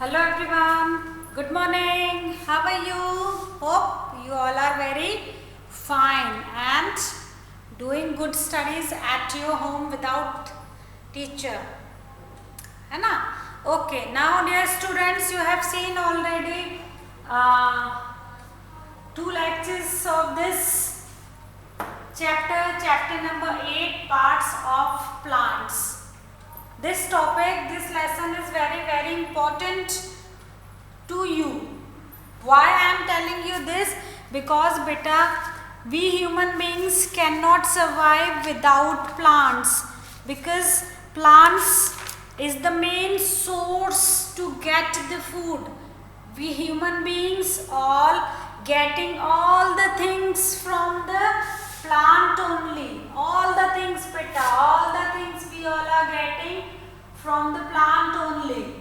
Hello everyone, good morning. How are you? Hope you all are very fine and doing good studies at your home without teacher. है ना? Okay, now dear students, you have seen already two lectures of this chapter number 8, parts of plants. This topic, this lesson is very important to you. Why I am telling you this? Because beta, we human beings cannot survive without plants, because plants is the main source to get the food. We human beings all getting all the things from the plant only. All the things beta, all the things we all are getting from the plant only.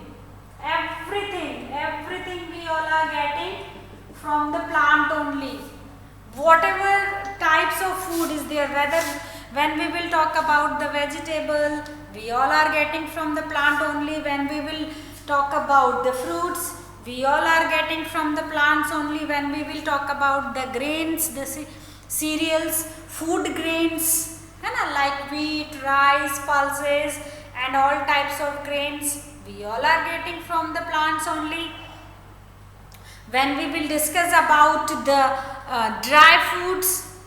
Everything we all are getting from the plant only. Whatever types of food is there, whether when we will talk about the vegetable, we all are getting from the plant only. When we will talk about the fruits, we all are getting from the plants only. When we will talk about the grains, the cereals, food grains, like wheat, rice, pulses and all types of grains, we all are getting from the plants only. When we will discuss about the dry foods,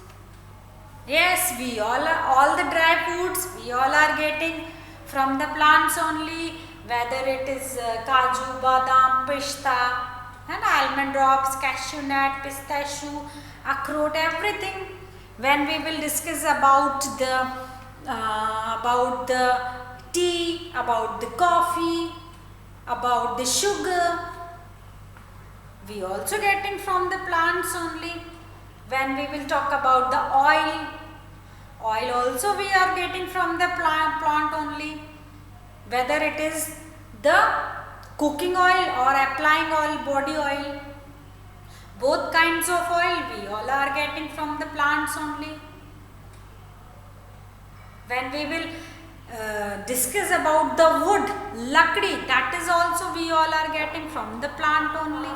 yes, we all the dry foods we all are getting from the plants only, whether it is kaju, badam, pista, and almond drops, cashew nut, pistachio, akroot, everything. When we will discuss about the tea, about the coffee, about the sugar, we also getting from the plants only. When we will talk about the oil also we are getting from the plant only, whether it is the cooking oil or applying oil, body oil, both kinds of oil we all are getting from the plants only. When we will discuss about the wood, lakdi, that is also we all are getting from the plant only.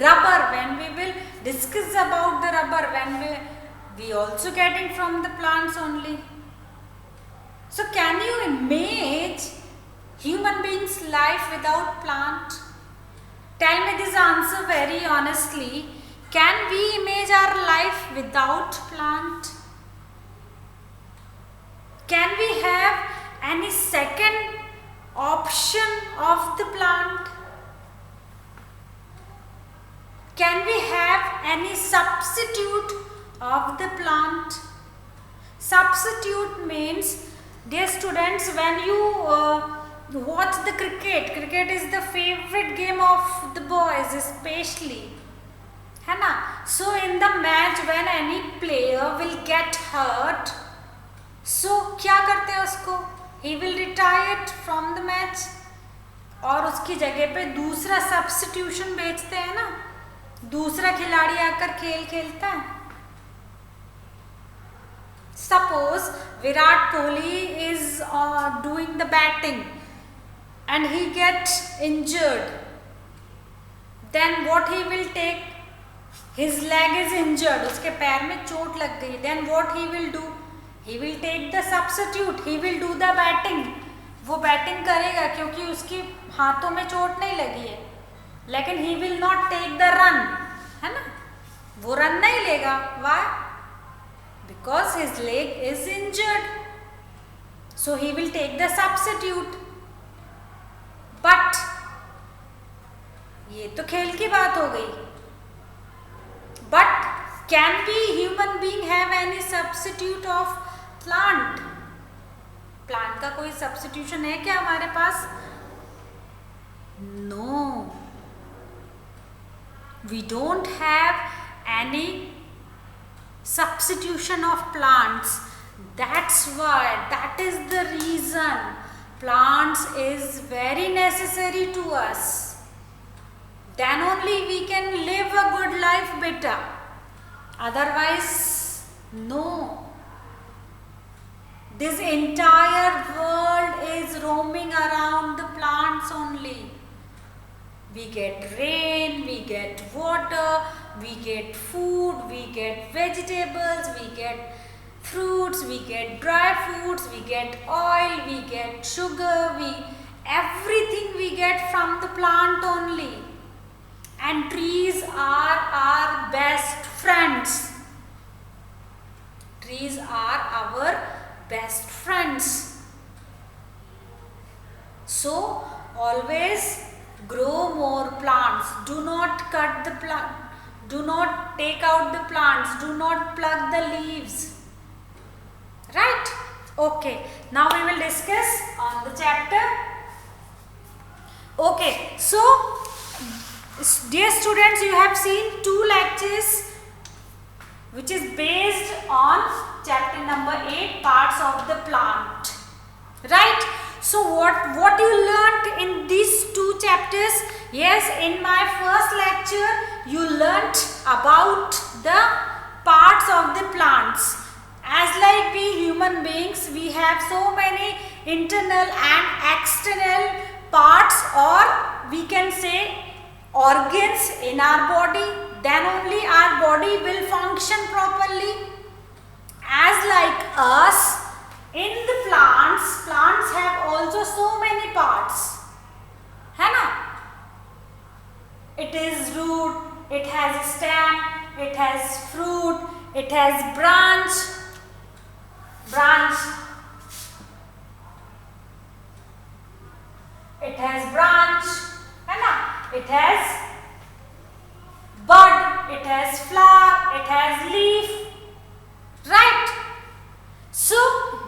Rubber, when we will discuss about the rubber, when we also getting from the plants only. So can you imagine human beings life without plant? Tell me this answer very honestly. Can we imagine our life without plant? Can we have any second option of the plant? Can we have any substitute of the plant? Substitute means, dear students, when you watch the cricket is the favorite game of the boys especially, है ना? So in the match when any player will get hurt, so क्या करते हैं उसको? He will retire from the match और उसकी जगह पे दूसरा सब्स्टिट्यूशन भेजते हैं ना, दूसरा खिलाड़ी आकर खेल खेलता है. Suppose Virat Kohli is doing the batting and he gets injured, then what he will take? His leg is injured, उसके पैर में चोट लग गई. Then what he will do? He will take the substitute. He will do the batting. वो batting करेगा क्योंकि उसकी हाथों में चोट नहीं लगी है, लेकिन he will not take the run, है ना? वो रन नहीं लेगा. Why? Because his leg is injured. So he will take the substitute. But ये तो खेल की बात हो गई. But can we human being have any substitute of plant? Plant का कोई सब्स्टिट्यूशन है क्या हमारे पास? No. We don't have any substitution of plants. That's why, that is the reason plants is very necessary to us. Then only we can live a good life better. Otherwise, no. This entire world is roaming around the plants only. We get rain, we get water, we get food, we get vegetables, we get fruits, we get dry foods, we get oil, we get sugar, everything we get from the plant only. And trees are our best friends. Trees are our best friends. So always grow more plants. Do not cut the plant. Do not take out the plants. Do not pluck the leaves. Right? Okay. Now we will discuss on the chapter. Okay. So, dear students, you have seen 2 lectures which is based on chapter number 8, parts of the plant. Right? So what you learnt in these 2 chapters? Yes, in my first lecture you learnt about the parts of the plants. As like we human beings, we have so many internal and external parts, or we can say organs in our body. Then only our body will function properly. As like us, in the plants have also so many parts. है ना? It is root, it has stem, it has fruit, it has branch, it has branch, है ना? It has bud, it has flower, it has leaf, right? So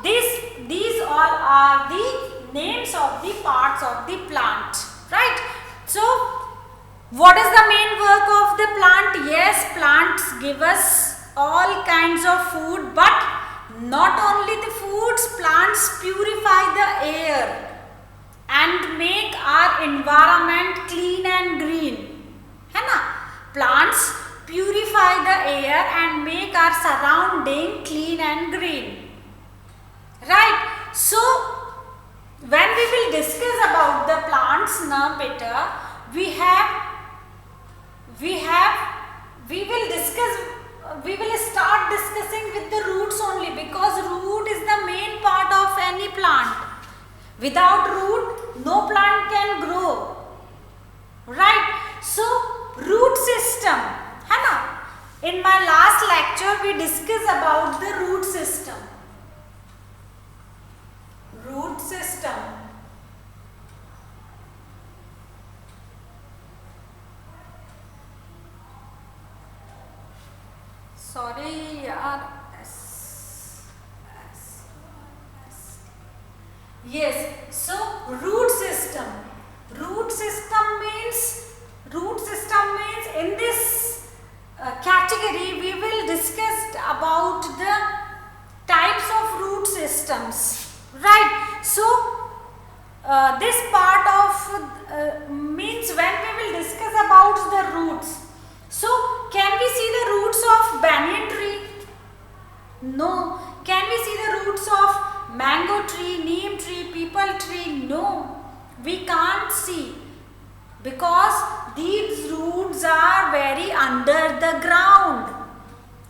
these all are the names of the parts of the plant, right? So what is the main work of the plant? Yes, plants give us all kinds of food, but not only the foods, plants purify the air and make our environment clean and green, है ना? Plants purify the air and make our surrounding clean and green. Right? So, when we will discuss about the plants now, beta, we will start discussing with the roots only, because root is the main part of any plant. Without root, no plant can grow. Right? So, root system, है ना? In my last lecture, we discussed about the root system. Root system. Sorry, yaar. Yes. So root system. Root system means in this category we will discuss about the types of root systems. Right, so this part of means when we will discuss about the roots. So, can we see the roots of banyan tree? No. Can we see the roots of mango tree, neem tree, peepal tree? No. We can't see, because these roots are very under the ground.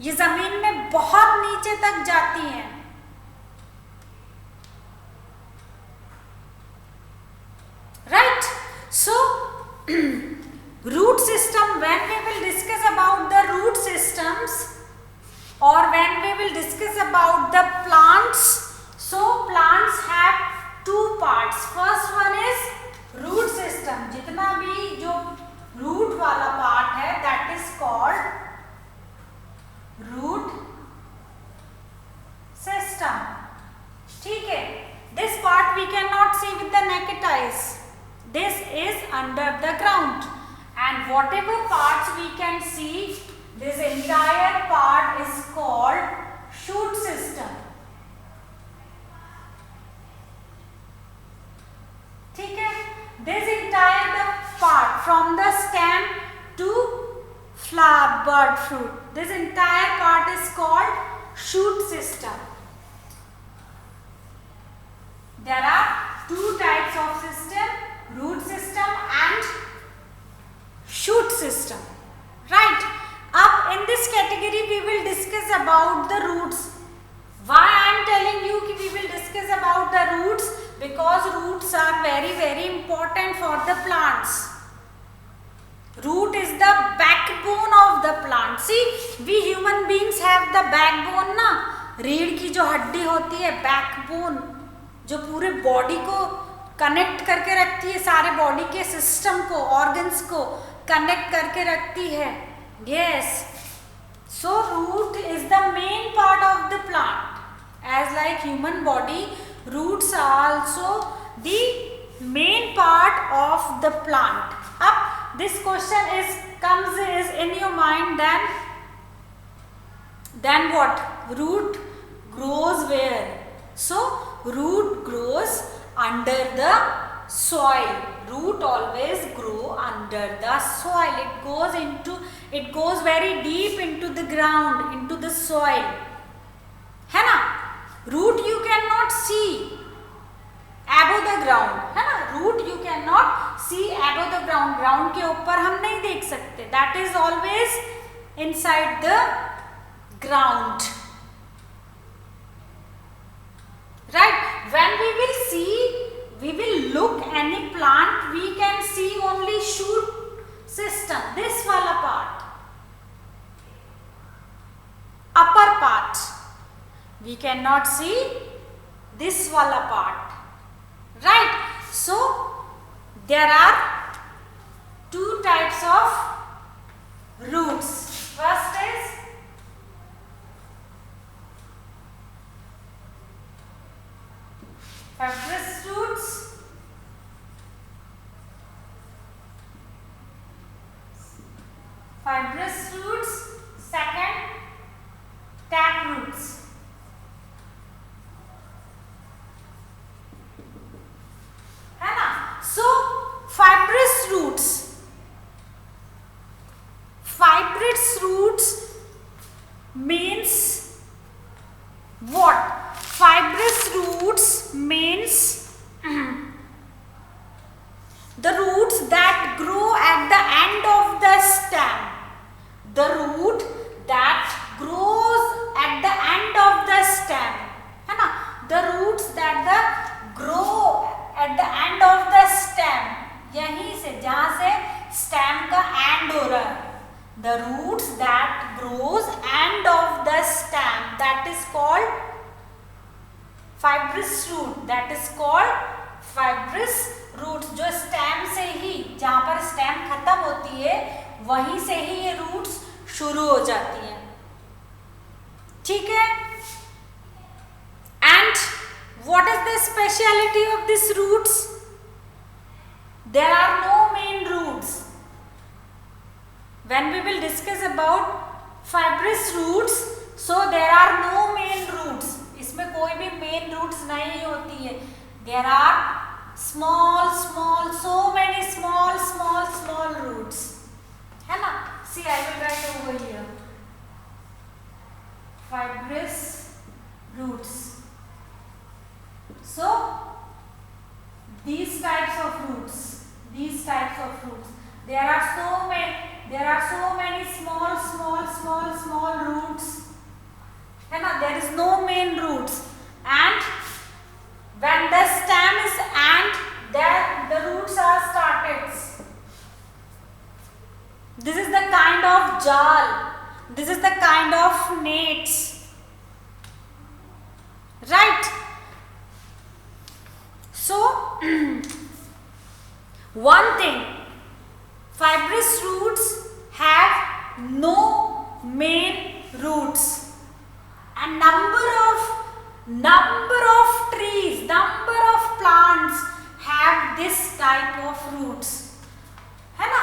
ये जमीन में बहुत नीचे तक जाती हैं. Right? So, root system, when we will discuss about the root systems, or when we will discuss about the plants, so plants have 2 parts. First one is root system. जितना भी जो root वाला part है, that is called root system. ठीक है? This part we cannot see with the naked eyes. This is under the ground, and whatever parts we can see, this entire part is called shoot system. ठीक है? This entire part from the stem to flower, bud, fruit. This entire part is called shoot system. There are 2 types of system: root system and because roots are very very important for the plants. Root is the backbone of the plant. See, we human beings have the backbone ना, रीढ़ की जो हड्डी होती है, backbone, जो पूरे body को कनेक्ट करके रखती है, सारे बॉडी के सिस्टम को, ऑर्गन्स को कनेक्ट करके रखती है. Yes, so root is the main part of the plant. As like human body, roots are also the main part of the plant. Up this question is in your mind, then what? Root grows where? So root grows under the soil. Root always grow under the soil. It goes very deep into the ground, into the soil, है ना. Root you cannot see above the ground, है ना. Root you cannot see above the ground. Ground के ऊपर हम नहीं देख सकते. That is always inside the ground, right? When we will look any plant, we can see only shoot system, this wala part, upper part. We cannot see this wala part, right? So there are two types of roots. First is fibrous roots, second tap roots. है ना. So fibrous roots means what? Fibrous roots means the roots that grow at the end of the stem. The root that grows at the end of the stem, है ना. The roots that grow at the end of the stem, यहीं से जहाँ से stem का end हो रहा है. The roots that grows end of the stem, that is called fibrous root. That is called fibrous roots. जो stem से ही, जहाँ पर stem खत्म होती है, वहीं से ही ये roots शुरू हो जाती हैं. ठीक है. And what is the speciality of these roots? There are no main roots. When we will discuss about fibrous roots, so there are no main roots. इसमें कोई भी main roots नहीं होती है. There are so many small roots, है ना. See, I will write over here. Fibrous roots. So these types of roots. There are so many small roots, है ना. There is no main roots, and when the stem is end, there the roots are started. This is the kind of jal. This is the kind of nates, right? So one thing, fibrous roots have no main roots, and number of trees, number of plants have this type of roots, है ना.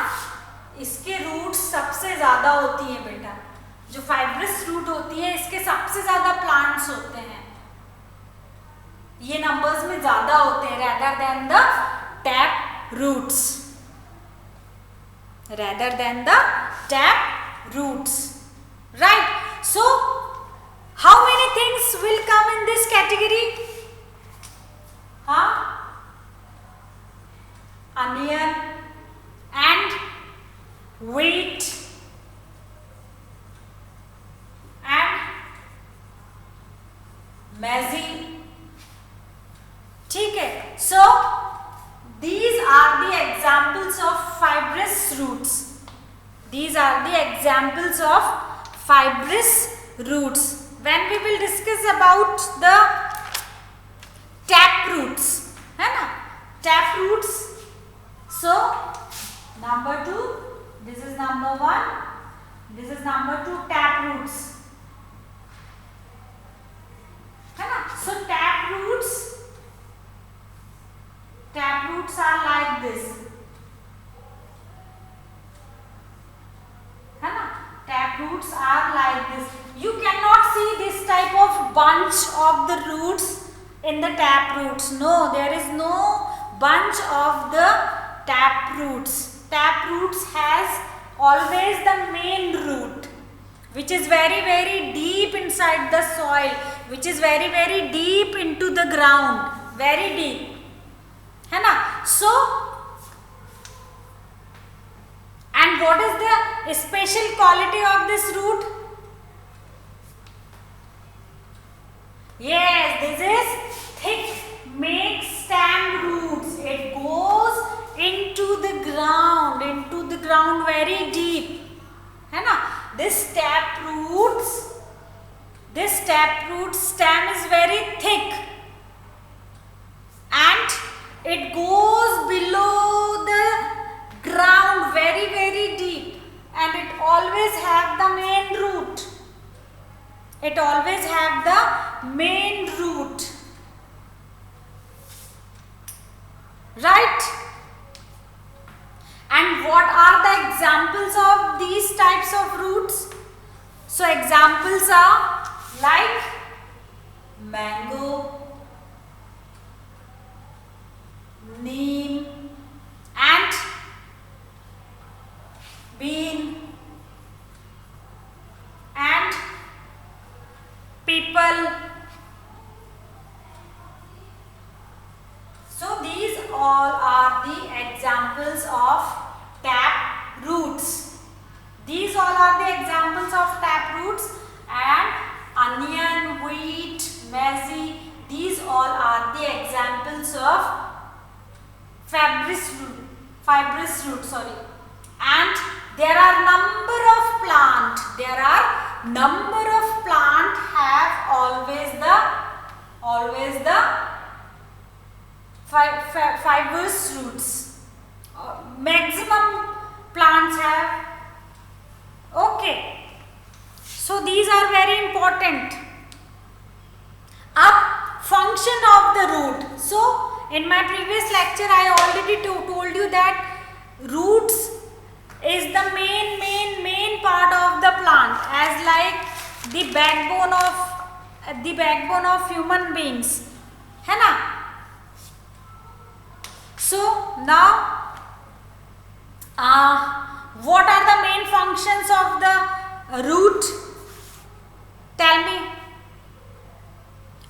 इसके roots सबसे ज्यादा होती है बेटा. जो fibrous root होती है, इसके सबसे ज्यादा प्लांट्स होते हैं. ये नंबर्स में ज्यादा होते हैं rather than the tap roots, right? So how many things will come in this category? Onion and wheat and maize, ठीक है. so these are the examples of fibrous roots. These are the examples of fibrous roots. When we will discuss about the tap roots, है ना, tap roots. So number 2, this is number 1, this is number 2, tap roots, है ना. So tap roots are like this, है ना. Tap roots are like this. You cannot see this type of bunch of the roots in the tap roots. No, there is no bunch of the tap roots. Tap roots has always the main root, which is very very deep inside the soil, which is very very deep into the ground, very deep, है ना. So and what is the special quality of this root? Yes, this is thick make stem roots. It goes into the ground very deep, है ना. This tap root stem is very thick and it goes below the ground very very deep, and it always have the main root. It always have the main root, right? And what are the examples of these types of roots? So examples are like mango, neem, and bean, and people. So these all are the examples of tap roots. These all are the examples of tap roots. And onion, wheat, maize, these all are the examples of fibrous root, sorry. And there are number of plant have always the fibrous roots. Maximum plants have. Okay, so these are very important. Up function of the root. So in my previous lecture I already told you that roots is the main part of the plant, as like the backbone of human beings, है ना. So now what are the main functions of the root? Tell me.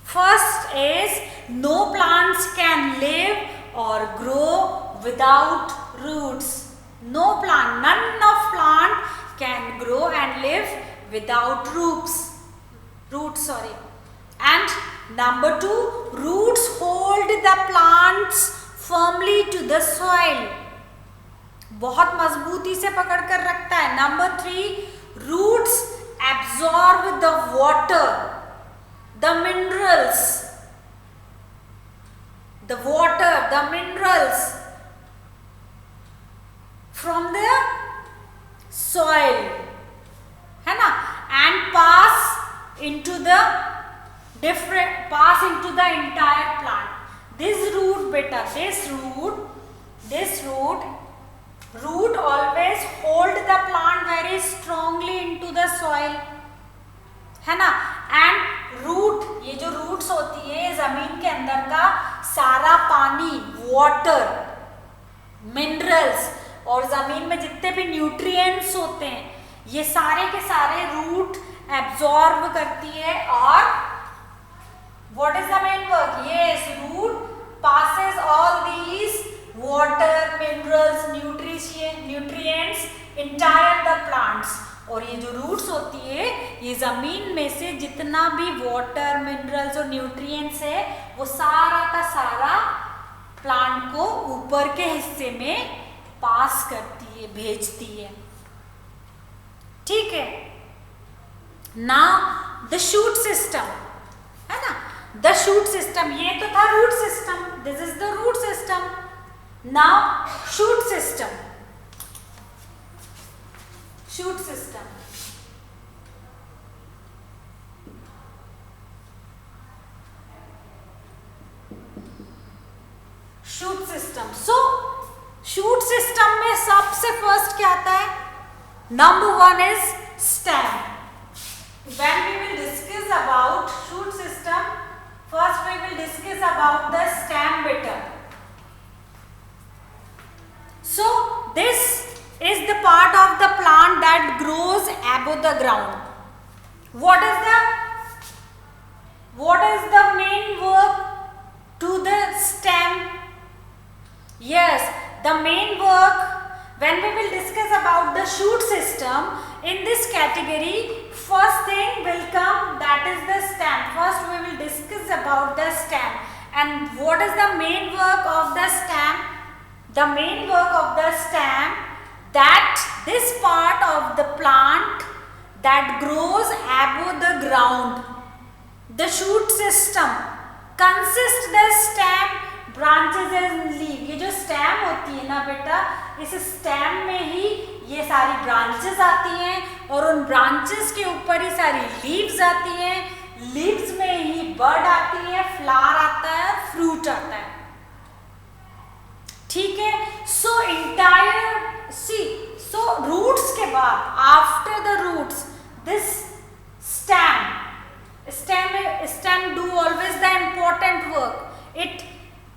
First is no plants can live or grow without roots. No plant, none of plant can grow and live without roots. And number 2, roots hold the plants firmly to the soil. बहुत मजबूती से पकड़ कर रखता है. Number 3, roots absorb the water, the minerals from the soil, है ना, and pass into the entire plant. This root always hold the plant very strongly into the soil, है ना. And ये जो roots होती है, जमीन के अंदर का सारा पानी, वाटर, मिनरल्स और जमीन में जितने भी न्यूट्रिएंट्स होते हैं, ये सारे के सारे रूट एब्जॉर्ब करती है. और what is the main work? Yes, root passes all these water, minerals, nutrients entire the plants. और ये जो रूट्स होती है, ये जमीन में से जितना भी वाटर, मिनरल्स और न्यूट्रिएंट्स है, वो सारा का सारा ऊपर के हिस्से में पास करती है, भेजती है, ठीक है। नाउ द शूट सिस्टम, है ना, द शूट सिस्टम, ये तो था root system, this is the root system. Now shoot system, shoot system, shoot system. So shoot system में सबसे फर्स्ट क्या आता है? Number 1 is stem. When we will discuss about shoot system, first we will discuss about the stem bitter. So this is the part of the plant that grows above the ground. What is the main work to the stem? Yes, the main work, when we will discuss about the shoot system, in this category first thing will come, that is the stem. First we will discuss about the stem. And what is the main work of the stem? The main work of the stem, that this part of the plant that grows above the ground. The shoot system consists the stem, branches and leaf. ये जो stem होती है ना बेटा, इस stem में ही ये सारी branches आती हैं और उन branches के ऊपर ही सारी leaves आती हैं, leaves में ही bud आती है, flower आता है, fruit आता है, ठीक है। So entire, see, so roots के बाद, after the roots, this stem do always the important work. It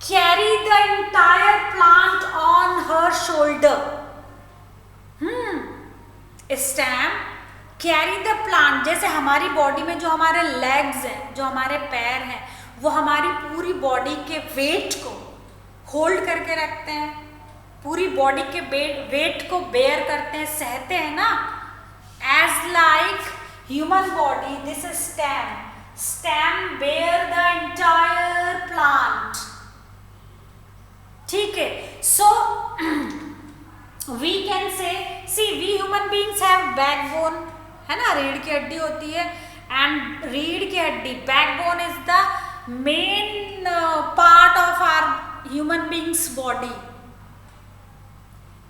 carry the entire plant on her shoulder. Stem carry the plant, जैसे हमारी बॉडी में जो हमारे legs हैं, जो हमारे पैर हैं, वो हमारी पूरी बॉडी के वेट को होल्ड करके रखते हैं, पूरी बॉडी के वेट को बेयर करते हैं, सहते हैं ना। As like human body, this is stem bear the entire plant, ठीक है। So we can say, see, we human beings have backbone, है ना, रीढ़ की हड्डी होती है, and रीढ़ की हड्डी, backbone is the main part of our human beings body,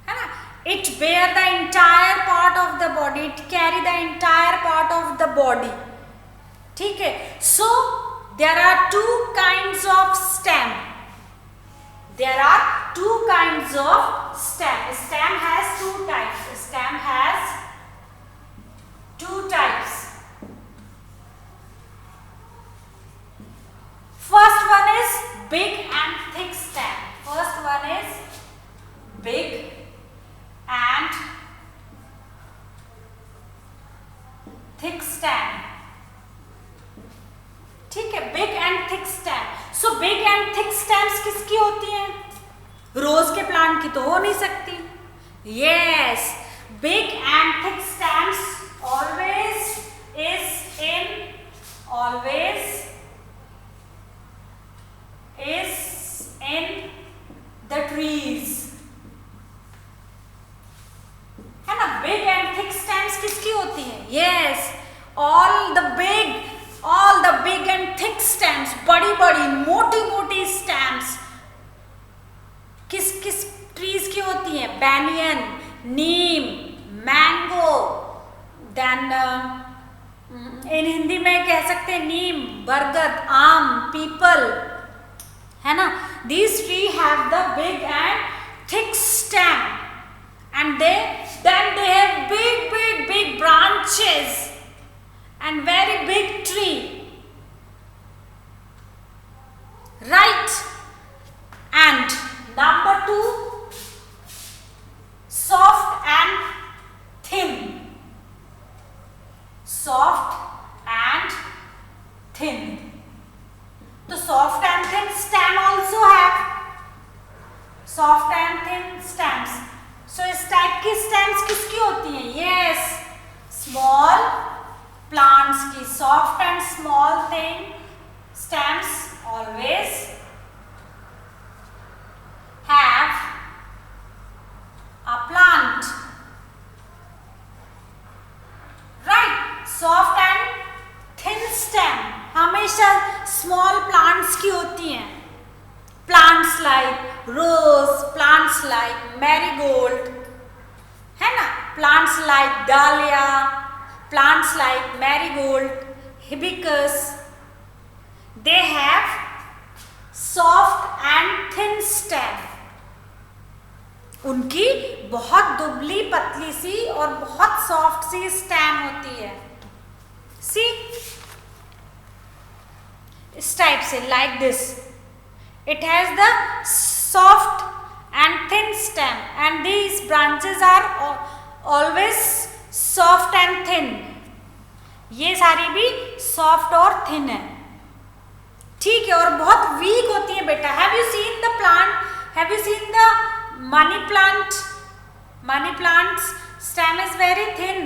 है ना। It bear the entire part of the body, it carry the entire part of the body, ठीक है। So there are two kinds of stem. There are two kinds of stem. Stem has two types. Stem has two types. First one is big and thick stem. First one is big and thick stem. ठीक है, big and thick stem. So big and thick stems किसकी होती हैं? रोज के plant की तो हो नहीं सकती। Yes, big and thick stems always in the trees, है ना। बिग एंड थिक स्टेम्स किसकी होती हैं? Yes, all the big and thick stems, बड़ी बड़ी मोटी मोटी stems किस किस ट्रीज की होती हैं? Banyan, Neem, mango, then in Hindi में कह सकते हैं नीम, बरगद, आम, पीपल, है ना। These trees have the big and thick stem, and then they have big branches and very big tree, right? And number 2, soft and thin. Soft and thin. The soft and thin stem also have soft and thin stems. So इस type की stems किसकी होती हैं? Yes, small plants की soft and small thin stems always have plants की होती हैं. Plants like रोज, plants like marigold, है ना, प्लांट्स लाइक डालिया, plants like marigold, hibiscus, they have soft and thin stem. उनकी बहुत दुबली पतली सी और बहुत सॉफ्ट सी स्टेम होती है. सी इस टाइप से, like this, it has the soft and thin stem and these branches are always soft and thin. ये सारी भी soft और thin है, ठीक है, और बहुत weak होती है बेटा. Have you seen the plant? Have you seen the money plant? Money plant's stem is very thin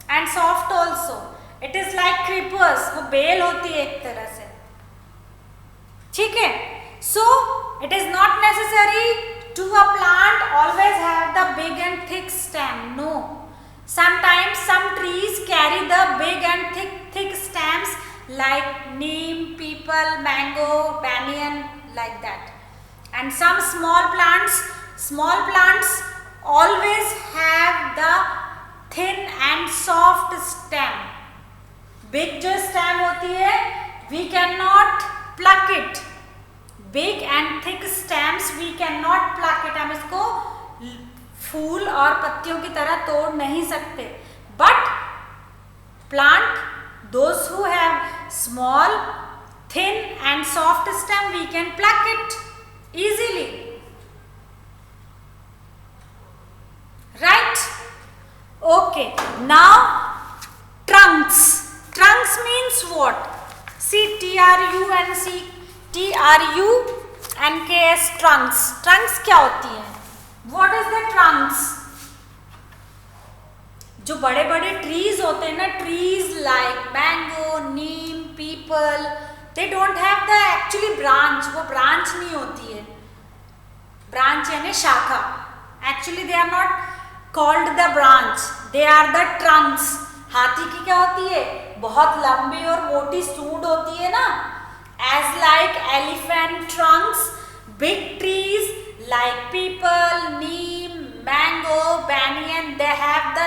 and soft also. It is like creepers. वो बेल होती है एक तरह से, ठीक है. So it is not necessary to a plant always have the big and thick stem. No, sometimes some trees carry the big and thick stems like neem, peepal, mango, banyan, like that. And some small plants always have the thin and soft stem. Big जो stem होती है, we cannot pluck it. Big and thick stems we cannot pluck it. हम इसको फूल और पत्तियों की तरह तोड़ नहीं सकते. But plant, those who have small, thin and soft stem, we can pluck it easily. Right? Okay. Now trunks. Trunks means what? See, Trunks, trunks. Trunks क्या होती है? What is the trunks? जो बड़े बड़े trees होते हैं ना, trees like mango, neem, peepal, they don't have the actually branch. वो branch नहीं होती है. Branch यानी शाखा. Actually they are not called the branch. They are the trunks. हाथी की क्या होती है? बहुत लंबी और मोटी सूंड होती है ना. As like elephant trunks, big trees like peepal, neem, mango, banyan, they have the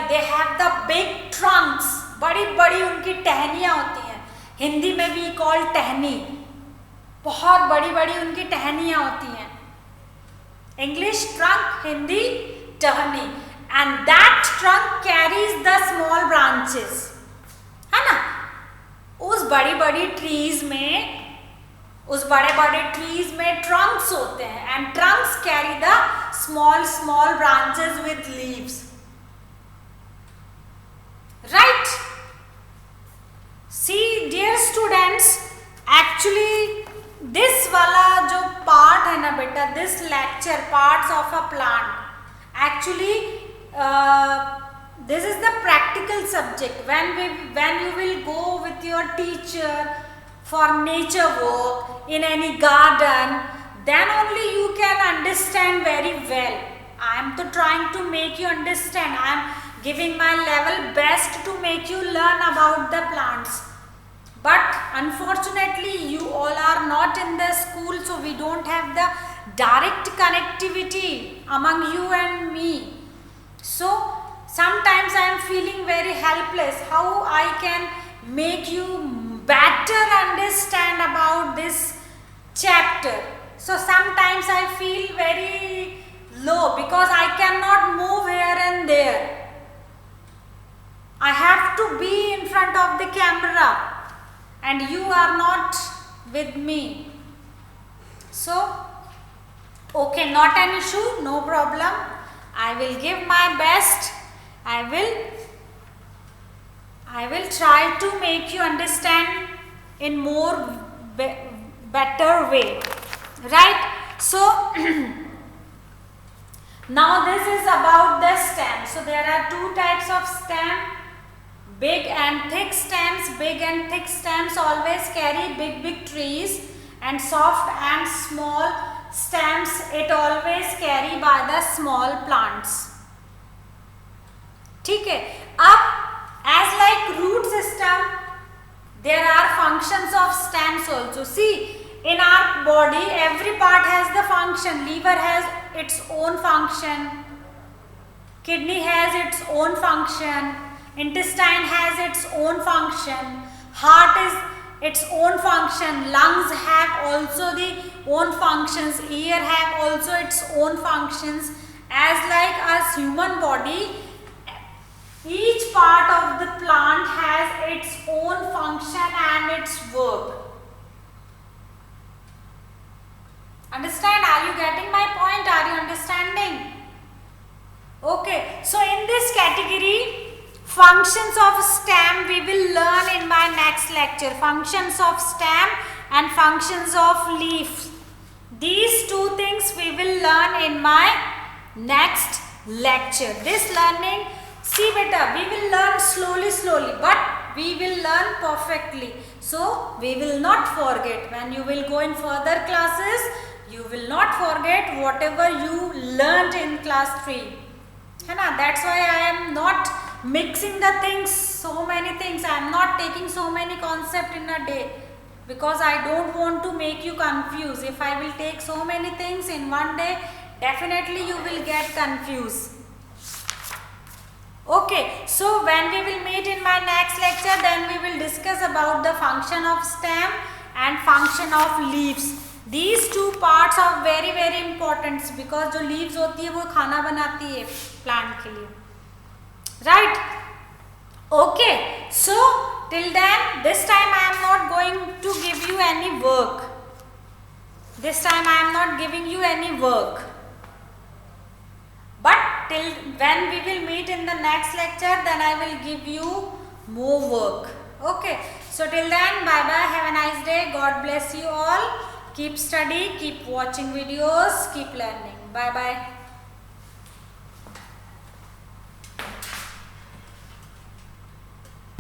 they have the big trunks. बड़ी बड़ी उनकी टहनियाँ होती हैं. हिंदी में भी कॉल टहनी. बहुत बड़ी बड़ी उनकी टहनियाँ होती हैं. English trunk, हिंदी टहनी. And that trunk carries the small branches. है ना. उस बड़ी बड़ी ट्रीज में ट्रंक्स होते हैं. And trunks carry the small branches with leaves. Right. See dear students, actually this वाला जो पार्ट है ना बेटा, this lecture parts of a plant, actually this is the practical subject. When you will go with your teacher for nature work in any garden, then only you can understand very well. I am trying to make you understand. I am giving my level best to make you learn about the plants. But unfortunately you all are not in the school, so we don't have the direct connectivity among you and me. So sometimes I am feeling very helpless. How I can make you better understand about this chapter? So sometimes I feel very low because I cannot move here and there. I have to be in front of the camera and you are not with me. So okay, not an issue, no problem. I will give my best. I will try to make you understand in more better way. Right? So now this is about the stem. So there are two types of stem, big and thick stems. Big and thick stems always carry big trees, and soft and small stems it always carry by the small plants. ठीक है. अब as like root system, there are functions of stems also. See, in our body, every part has the function. Liver has its own function. Kidney has its own function. Intestine has its own function. Heart is its own function. Lungs have also the own functions. Ear have also its own functions. As like us human body, each part of the plant has its own function and its work. Understand? Are you getting my point? Are you understanding? Okay. So in this category, functions of stem we will learn in my next lecture. Functions of stem and functions of leaf. These two things we will learn in my next lecture. This learning, see beta, we will learn slowly, but we will learn perfectly. So we will not forget. When you will go in further classes, you will not forget whatever you learned in class 3. That's why I am not mixing the things, so many things. I am not taking so many concepts in a day, because I don't want to make you confused. If I will take so many things in one day, definitely you will get confused. Okay, so when we will meet in my next lecture, then we will discuss about the function of stem and function of leaves. These two parts are very important, because जो leaves होती है वो खाना बनाती है plant के लिए, right? Okay, so till then, this time I am not going to give you any work. This time I am not giving you any work. But till when we will meet in the next lecture, then I will give you more work. Okay, so till then, bye bye, have a nice day, God bless you all. Keep study, keep watching videos, keep learning. Bye bye.